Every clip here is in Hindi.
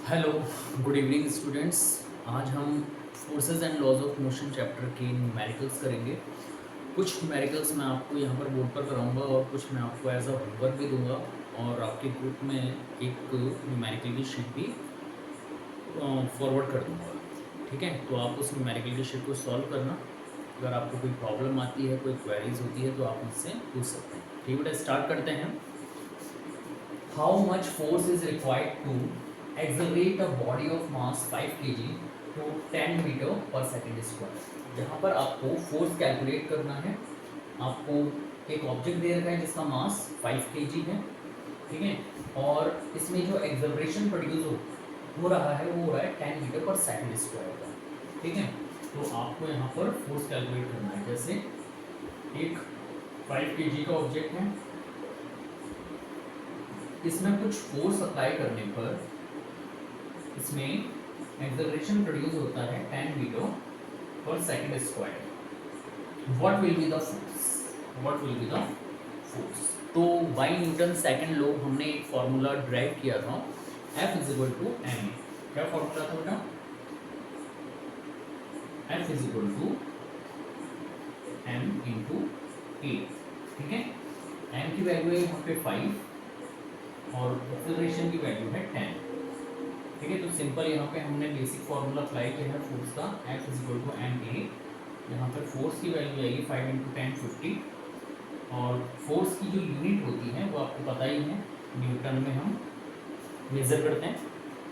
Hello, good evening students. आज हम forces and laws of motion chapter के न्यूमेरिकल्स करेंगे। कुछ न्यूमेरिकल्स मैं आपको यहाँ पर बोर्ड पर कराऊंगा और कुछ मैं आपको एज अ होमवर्क भी दूंगा और आपके ग्रुप में एक न्यूमेरिकल की शीट भी फॉरवर्ड कर दूंगा। ठीक है, तो आप उस न्यूमेरिकल की शीट को सॉल्व करना। अगर आपको कोई प्रॉब्लम आती है, कोई क्वेरीज होती है तो आप मुझसे पूछ सकते हैं। ठीक है बेटा, स्टार्ट करते हैं। How much force is required to accelerate a body of mass 5 kg to 10 metre per second square. यहाँ पर आपको फोर्स कैलकुलेट करना है। आपको एक ऑब्जेक्ट दे रखा है जिसका मास 5 kg है, ठीक है, और इसमें जो एक्सेलरेशन प्रोड्यूस हो रहा है वो हो रहा है 10 मीटर पर सेकेंड स्क्वायर का। ठीक है, तो आपको यहाँ पर फोर्स कैलकुलेट करना है। जैसे एक 5 kg का ऑब्जेक्ट है, इसमें कुछ फोर्स अप्लाई करने पर इसमें एक्सेलरेशन प्रोड्यूस होता है 10 metre per second square. What will be the force? What will be the force? तो बाई न्यूटन सेकेंड लॉ हमने एक फॉर्मूला ड्राइव किया था, F is equal to m. क्या फॉर्मूला था बेटा? F is equal to m into a. ठीक है, एम की वैल्यू है यहाँ पे 5 और एक्सेलरेशन की वैल्यू है 10। ठीक है, तो सिंपल यहाँ पे हमने बेसिक फार्मूला अप्लाई किया है फोर्स का, F is equal to m a. यहाँ पर फोर्स की वैल्यू आएगी 5 इंटू 10 50, और फोर्स की जो यूनिट होती है वो आपको पता ही है, न्यूटन में हम मेजर करते हैं।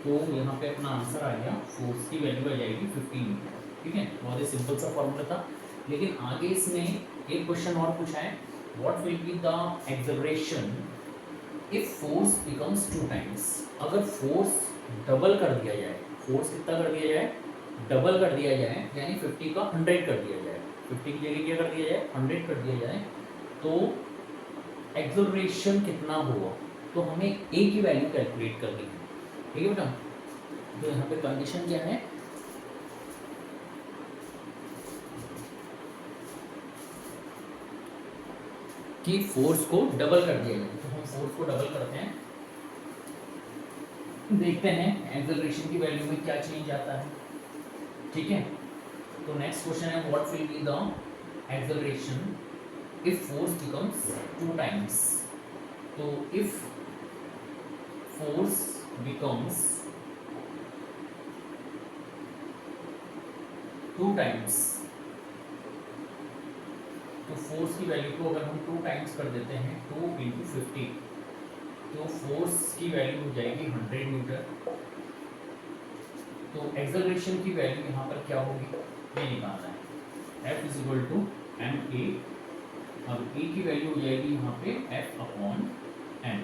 तो यहाँ पे अपना आंसर आ गया, फोर्स की वैल्यू आ जाएगी 15 मीटर। ठीक है, बहुत ही सिंपल सा फॉर्मूला था। लेकिन आगे इसने एक क्वेश्चन और पूछा है, what will be the acceleration if force becomes 2 times. अगर फोर्स डबल कर दिया जाए, फोर्स कितना कर दिया जाए? डबल कर दिया जाए, यानी 50 का 100 कर दिया जाए। 50 की जगह क्या कर दिया जाए? 100 कर दिया जाए, तो एक्सेलरेशन कितना होगा? तो हमें ए की वैल्यू कैलकुलेट करनी है। ठीक है बेटा, तो यहाँ पे कंडीशन क्या है? कि फोर्स को डबल कर दिया जाए। तो हम फोर्स को डबल करते हैं, देखते हैं एक्सेलरेशन की वैल्यू में क्या चेंज आता है। ठीक है, तो नेक्स्ट क्वेश्चन है, what will be the acceleration if force becomes 2 times. तो इफ फोर्स बिकम्स 2 टाइम्स, तो फोर्स की वैल्यू को अगर हम 2 टाइम्स कर देते हैं, 2 इंटू 50, तो फोर्स की वैल्यू हो जाएगी 100 मीटर। तो एक्सेलरेशन की वैल्यू यहाँ पर क्या होगी, ये निकालना है। F is equal to m a. अब ए की वैल्यू हो जाएगी यहाँ पे F अपॉन एम।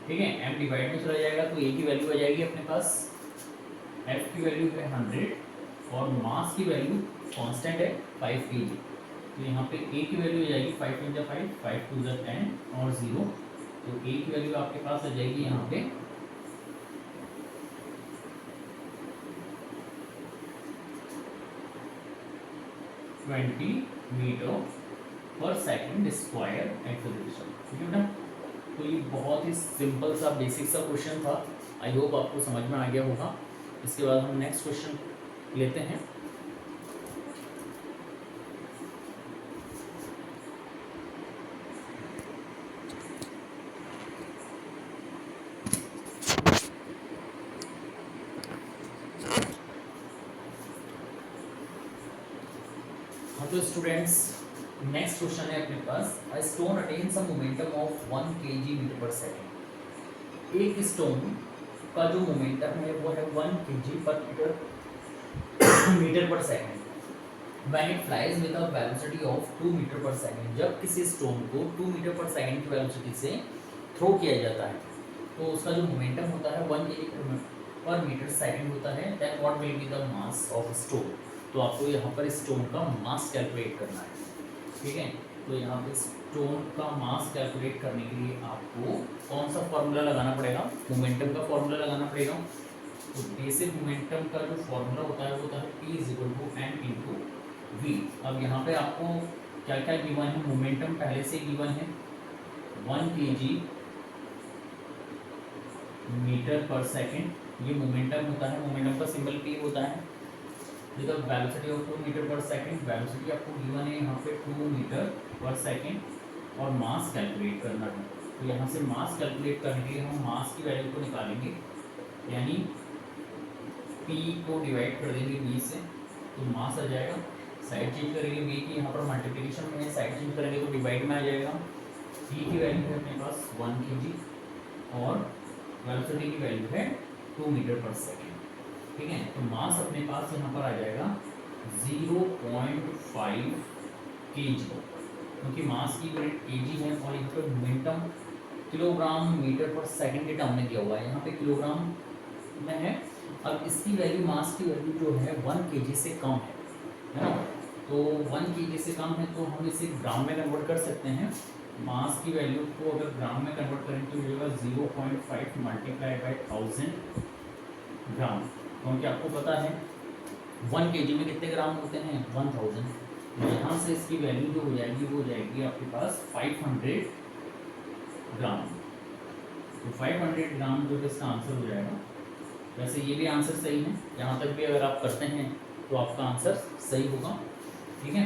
ठीक है, एम डिवाइड में चला जाएगा तो ए की वैल्यू आ जाएगी अपने पास, F की वैल्यू है 100 और मास की वैल्यू कांस्टेंट है 5 kg। तो यहाँ पे ए की वैल्यू हो जाएगी 5 × 5, 5 × 10 और 0। तो ए की वैल्यू आपके पास आ जाएगी यहाँ पे 20 metre per second square acceleration. ठीक है बेटा, तो ये बहुत ही सिंपल सा बेसिक सा क्वेश्चन था। आई होप आपको समझ में आ गया होगा। इसके बाद हम नेक्स्ट क्वेश्चन लेते हैं। हाँ तो स्टूडेंट्स, नेक्स्ट क्वेश्चन है अपने पास, a stone attains a momentum of 1 kg metre per second. एक स्टोन का जो मोमेंटम है वो है 1 kg पर metre per second when it flies with a velocity of 2 metre per second. जब किसी स्टोन को 2 मीटर पर सेकेंड की वेलोसिटी से थ्रो किया जाता है तो उसका जो मोमेंटम होता है 1 kg पर मीटर सेकेंड होता है। Then what will be the mass of stone. तो आपको यहाँ पर स्टोन का मास कैलकुलेट करना है। ठीक है, तो यहाँ पे स्टोन का मास कैलकुलेट करने के लिए आपको कौन सा फॉर्मूला लगाना पड़ेगा? मोमेंटम का फॉर्मूला लगाना पड़ेगा। तो बेसिक मोमेंटम का जो फॉर्मूला होता है वो होता है P is equal to m into v. अब यहाँ पे आपको क्या क्या गिवन है? मोमेंटम पहले से गिवन है 1 kg मीटर पर सेकेंड, ये मोमेंटम होता है, मोमेंटम का सिंबल पी होता है। देखो velocity of 2 metre per second, velocity आपको गिवन है यहाँ पे 2 मीटर पर सेकेंड और मास कैलकुलेट करना है। तो यहाँ से मास कैलकुलेट करने के लिए हम मास की वैल्यू को निकालेंगे, यानी p को डिवाइड कर देंगे b से, तो मास आ जाएगा। साइड चेंज करेंगे b की, यहाँ पर मल्टीप्लिकेशन में है, साइड चेंज करेंगे तो डिवाइड में आ जाएगा। p की वैल्यू है अपने पास 1 kg और वेलोसिटी की वैल्यू है 2 मीटर पर सेकेंड, ठीक है। तो मास अपने पास यहाँ पर आ जाएगा 0.5 kg, क्योंकि मास की यूनिट kg है और यहाँ पर मोमेंटम किलोग्राम मीटर पर सेकंड के टर्म में दिया हुआ है, यहाँ पे किलोग्राम में है। अब इसकी वैल्यू, मास की वैल्यू जो है 1 kg से कम है ना, तो 1 kg से कम है तो हम इसे ग्राम में कन्वर्ट कर सकते हैं। मास की वैल्यू को अगर ग्राम में कन्वर्ट करें तो मिलेगा 0.5 मल्टीप्लाई बाई 1000 ग्राम, क्योंकि आपको पता है 1 kg में कितने ग्राम होते हैं 1000। तो यहाँ से इसकी वैल्यू जो हो जाएगी वो हो जाएगी आपके पास 500 ग्राम। तो 500 ग्राम जो इसका आंसर हो जाएगा। वैसे ये भी आंसर सही है, यहाँ तक भी अगर आप करते हैं तो आपका आंसर सही होगा, ठीक है।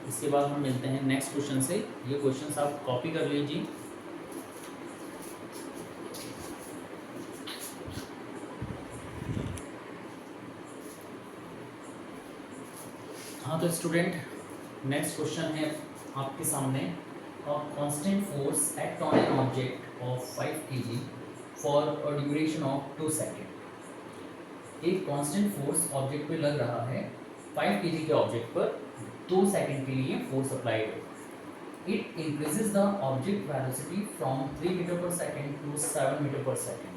इसके बाद हम मिलते हैं नेक्स्ट क्वेश्चन से। ये क्वेश्चन आप कॉपी कर लीजिए। हाँ तो स्टूडेंट, नेक्स्ट क्वेश्चन है आपके सामने। Constant force act on an object of 5 kg for a duration of 2 second. एक कांस्टेंट फोर्स ऑब्जेक्ट पे लग रहा है 5 kg के ऑब्जेक्ट पर 2 सेकेंड के लिए फोर्स अप्लाइड है। It increases the object velocity from 3 metre per second to 7 metre per second.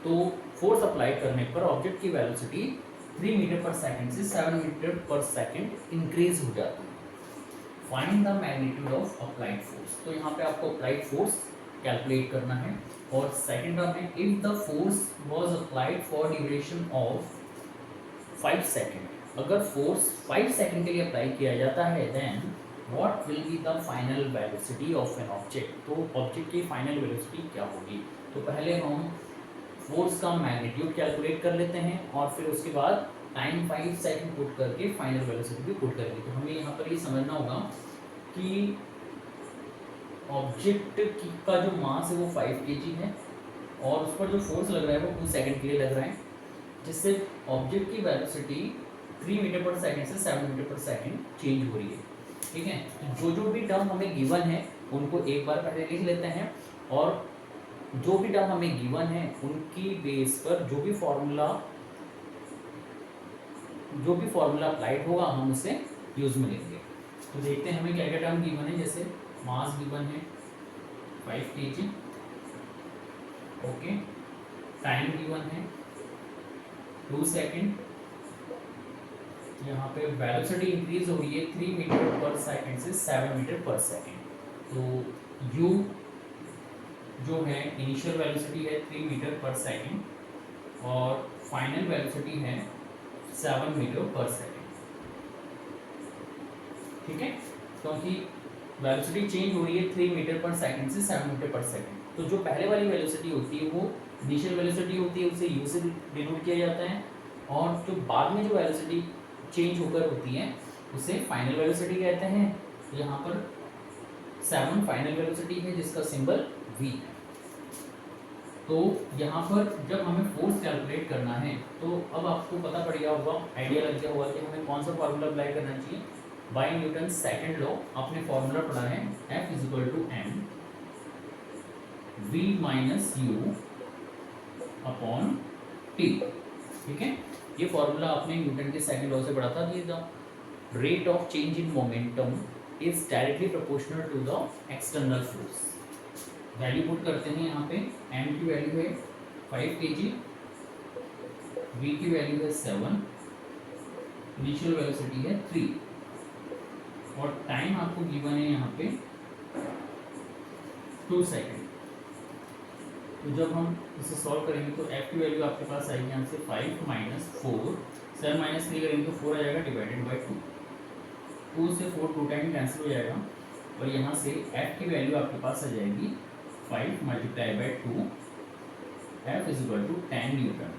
तो फोर्स अप्लाई करने पर ऑब्जेक्ट की वेलोसिटी 3 मीटर पर सेकेंड से 7 मीटर पर सेकेंड इंक्रीज हो जाती है। Find the magnitude of applied force. तो यहाँ पे आपको अप्लाइड फोर्स कैलकुलेट करना है। और सेकेंड टर्म में, if the force was applied for duration of 5 second, अगर फोर्स 5 सेकेंड के लिए अप्लाई किया जाता है then what will be the final velocity of an object. तो ऑब्जेक्ट की फाइनल वेलोसिटी क्या होगी। तो पहले हम फोर्स का मैग्नीट्यूड कैलकुलेट कर लेते हैं और फिर उसके बाद टाइम 5 सेकेंड पुट करके फाइनल वेलोसिटी भी पुट करेंगे। तो हमें यहाँ पर ये समझना होगा कि ऑब्जेक्ट का जो मास है वो 5 kg है और उस पर जो फोर्स लग रहा है वो 2 सेकेंड के लिए लग रहा है, जिससे ऑब्जेक्ट की वेलोसिटी 3 मीटर पर सेकेंड से 7 मीटर पर सेकेंड चेंज हो रही है, ठीक है। तो जो भी टर्म हमें गिवन है उनको एक बार पहले लिख लेते हैं और जो भी टर्म हमें गिवन है उनकी बेस पर जो भी फॉर्मूला अप्लाइड होगा हम उसे यूज में लेंगे। तो देखते हैं हमें क्या क्या टर्म गिवन है। जैसे मास गिवन है 5 kg, ओके। टाइम गिवन है 2 सेकेंड, यहाँ पे वेलोसिटी इंक्रीज हो रही है 3 मीटर पर सेकेंड से 7 मीटर पर सेकेंड। तो u जो है इनिशियल वेलोसिटी है 3 मीटर पर सेकेंड और फाइनल वेलोसिटी है 7 मीटर पर सेकेंड, ठीक है। क्योंकि वेलोसिटी चेंज हो रही है 3 मीटर पर सेकेंड से 7 मीटर पर सेकेंड, तो जो पहले वाली वेलोसिटी होती है वो इनिशियल वेलोसिटी होती है, उसे u से डिनोट किया जाता है। और जो बाद में जो वेलोसिटी चेंज होकर होती है उसे फाइनल वेलोसिटी कहते हैं। यहाँ पर 7 फाइनल वेलोसिटी है जिसका सिंबल v है। तो यहाँ पर जब हमें फोर्स कैलकुलेट करना है तो अब आपको पता पड़ गया होगा, आइडिया लग गया होगा कि हमें कौन सा फार्मूला अप्लाई करना चाहिए। बाय न्यूटन सेकंड लॉ आपने फार्मूला पढ़ा है F = m v - u upon t, ठीक है। ये फार्मूला आपने न्यूटन के सेकंड लॉ से पढ़ा था कि the rate of change in momentum is directly proportional to the external force. Value put करते हैं यहाँ पे। m की वैल्यू है 5 kg, v की वैल्यू है 7, इनिशियल वेलोसिटी है 3 और टाइम आपको गिवन है यहाँ पे 2 सेकेंड। तो जब हम इसे सॉल्व करेंगे तो f की वैल्यू आपके पास आएगी यहाँ से 5 - 4, 7 - 3 करेंगे तो 4 आ जाएगा डिवाइडेड बाई 2, 2 से 4 2 टाइम कैंसिल हो जाएगा और यहाँ से f की वैल्यू आपके पास आ जाएगी 5 × 2 F is equal to 10 newton.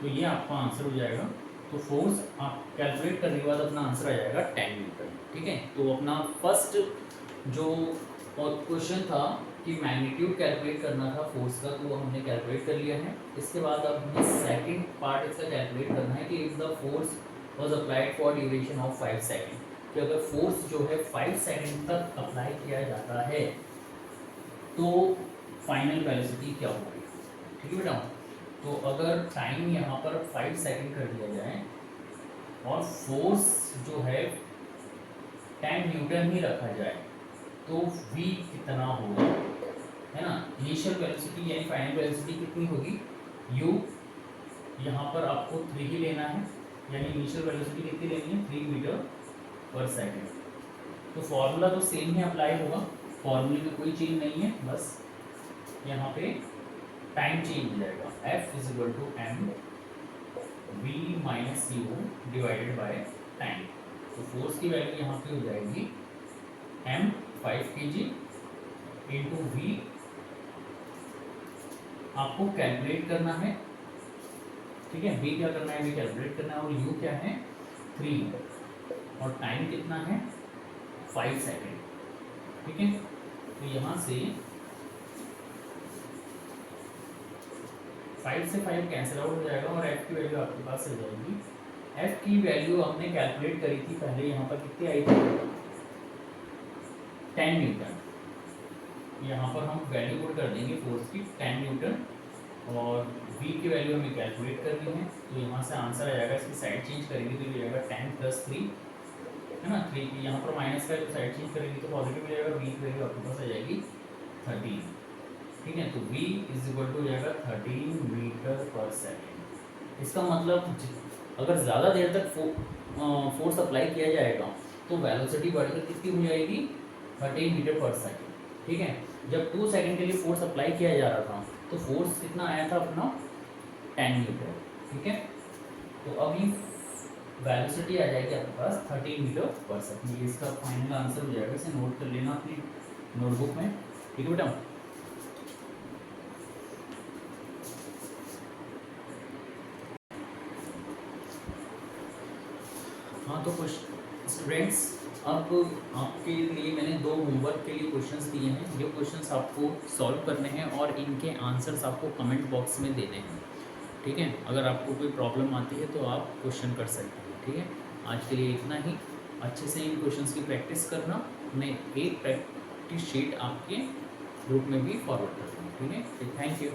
तो ये आपका आंसर हो जाएगा। तो फोर्स आप कैलकुलेट करने के बाद अपना आंसर आ जाएगा 10 न्यूटन। ठीक है, तो अपना फर्स्ट जो क्वेश्चन था कि मैग्नीट्यूड कैलकुलेट करना था फोर्स का, तो वो हमने कैलकुलेट कर लिया है। इसके बाद अब हमें सेकंड पार्ट इसका कैलकुलेट करना है कि if the force was applied for duration of 5 second, कि अगर फोर्स जो है 5 सेकंड तक अप्लाई किया जाता है तो फाइनल वेलोसिटी क्या होगी। ठीक है बेटा, तो अगर टाइम यहाँ पर 5 सेकंड कर दिया जाए और फोर्स जो है 10 न्यूटन ही रखा जाए तो v कितना होगा, है ना। इनिशियल वेलोसिटी यानी फाइनल वेलोसिटी कितनी होगी, u यहाँ पर आपको 3 ही लेना है, यानी इनिशियल वेलोसिटी कितनी लेनी है, 3 मीटर पर सेकंड। तो फॉर्मूला तो सेम ही अप्लाई होगा, फॉर्मूले में कोई चेंज नहीं है, बस यहाँ पे टाइम चेंज हो जाएगा। F is equal to m v minus u divided by time. तो फोर्स की वैल्यू यहाँ पे हो जाएगी m 5 kg इंटू v, आपको कैलकुलेट करना है। ठीक है, v क्या करना है, v कैलकुलेट करना है, और u क्या है 3, और टाइम कितना है 5 सेकेंड। ठीक है, तो यहाँ से 5 से 5 कैंसिल आउट हो जाएगा और f की वैल्यू आपके पास आ जाएगी। f की वैल्यू हमने कैलकुलेट करी थी पहले, यहाँ पर कितनी आई थी 10 न्यूटन। यहाँ पर हम वैल्यू पुट कर देंगे फोर्स की 10 न्यूटन, और v की वैल्यू हमें कैलकुलेट करनी है। तो यहाँ से आंसर आ जाएगा, इसकी साइड चेंज करेंगे तो ये जाएगा 10 + 3, है ना। 3 की यहाँ पर माइनस का, तो साइड चेंज करेंगे तो पॉजिटिव हो जाएगा, v की वैल्यू आपके पास आ जाएगी 13। ठीक है, तो v इज इक्वल टू हो जाएगा 13 मीटर पर सेकेंड। इसका मतलब अगर ज़्यादा देर तक फोर्स अप्लाई किया जाएगा तो वेलोसिटी बढ़कर कितनी हो जाएगी 13 मीटर पर सेकेंड। ठीक है, जब 2 सेकेंड के लिए फोर्स अप्लाई किया जा रहा था तो फोर्स कितना आया था अपना 10 न्यूटन। ठीक है, तो अभी वेलोसिटी आ जाएगी आपके पास 13 मीटर पर सेकेंड। ये इसका फाइनल आंसर हो जाएगा, इसे नोट कर लेना अपनी नोटबुक में। ठीक है बेटा, हाँ तो कुछ स्टूडेंट्स, अब आपके लिए मैंने 2 होमवर्क के लिए क्वेश्चंस दिए हैं। ये क्वेश्चंस आपको सॉल्व करने हैं और इनके आंसर्स आपको कमेंट बॉक्स में देने हैं। ठीक है, अगर आपको कोई प्रॉब्लम आती है तो आप क्वेश्चन कर सकते हैं। ठीक है, आज के लिए इतना ही। अच्छे से इन क्वेश्चंस की प्रैक्टिस करना। मैं एक प्रैक्टिस शीट आपके ग्रुप में भी फॉरवर्ड कर दूँगा। ठीक है, थैंक यू।